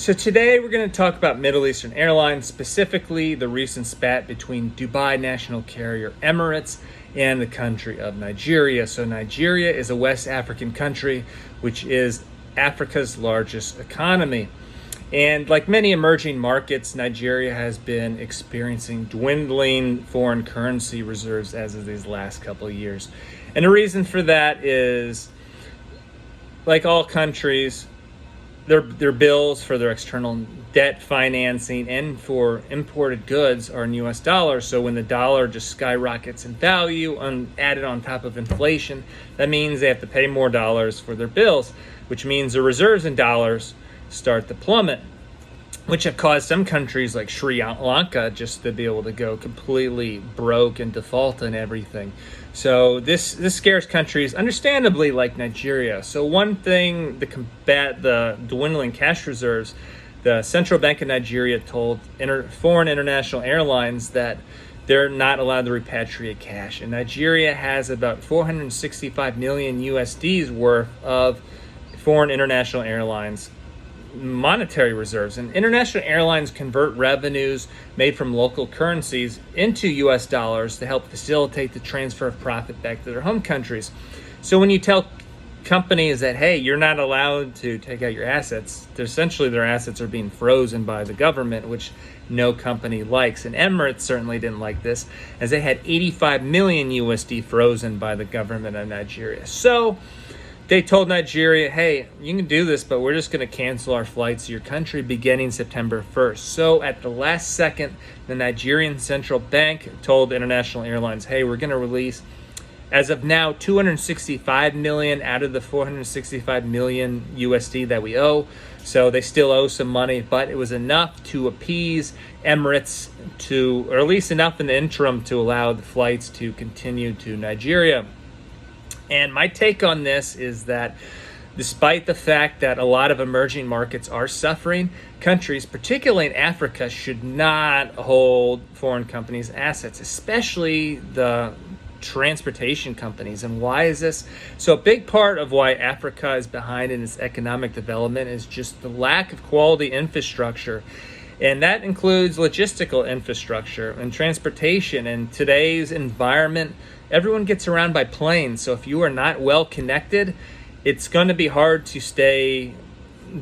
So today we're going to talk about Middle Eastern Airlines, specifically the recent spat between Dubai national carrier Emirates and the country of Nigeria. So Nigeria is a West African country, which is Africa's largest economy. And like many emerging markets, Nigeria has been experiencing dwindling foreign currency reserves as of these last couple of years. And the reason for that is, like all countries, their bills for their external debt financing and for imported goods are in US dollars. So when the dollar just skyrockets in value added on top of inflation, that means they have to pay more dollars for their bills, which means the reserves in dollars start to plummet, which have caused some countries like Sri Lanka just to be able to go completely broke and default on everything. So this scares countries, understandably, like Nigeria. So one thing to combat the dwindling cash reserves, the Central Bank of Nigeria told foreign international airlines that they're not allowed to repatriate cash. And Nigeria has about 465 million USDs worth of foreign international airlines monetary reserves, and international airlines convert revenues made from local currencies into US dollars to help facilitate the transfer of profit back to their home countries. So when you tell companies that, hey, you're not allowed to take out your assets, essentially their assets are being frozen by the government, which no company likes. And Emirates certainly didn't like this, as they had 85 million USD frozen by the government of Nigeria. So they told Nigeria, hey, you can do this, but we're just going to cancel our flights to your country beginning September 1st. So at the last second, the Nigerian Central Bank told international airlines, hey, we're going to release, as of now, 265 million out of the 465 million USD that we owe. So they still owe some money, but it was enough to appease Emirates or at least enough in the interim to allow the flights to continue to Nigeria. And my take on this is that despite the fact that a lot of emerging markets are suffering, countries, particularly in Africa, should not hold foreign companies' assets, especially the transportation companies. And why is this? So a big part of why Africa is behind in its economic development is just the lack of quality infrastructure. And that includes logistical infrastructure and transportation. In today's environment, everyone gets around by plane. So if you are not well connected, it's going to be hard to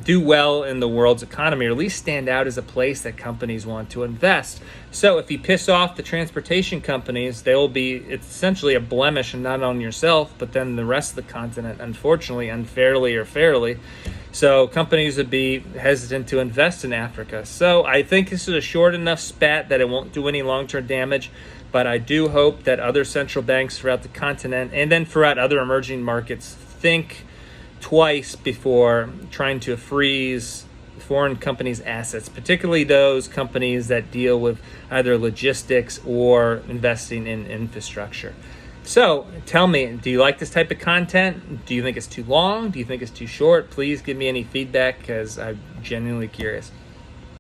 do well in the world's economy, or at least stand out as a place that companies want to invest. So if you piss off the transportation companies, it's essentially a blemish, and not on yourself, but then the rest of the continent, unfortunately, unfairly or fairly. So companies would be hesitant to invest in Africa. So I think this is a short enough spat that it won't do any long-term damage. But I do hope that other central banks throughout the continent and then throughout other emerging markets think twice before trying to freeze foreign companies' assets, particularly those companies that deal with either logistics or investing in infrastructure. So tell me, do you like this type of content? Do you think it's too long? Do you think it's too short? Please give me any feedback, because I'm genuinely curious.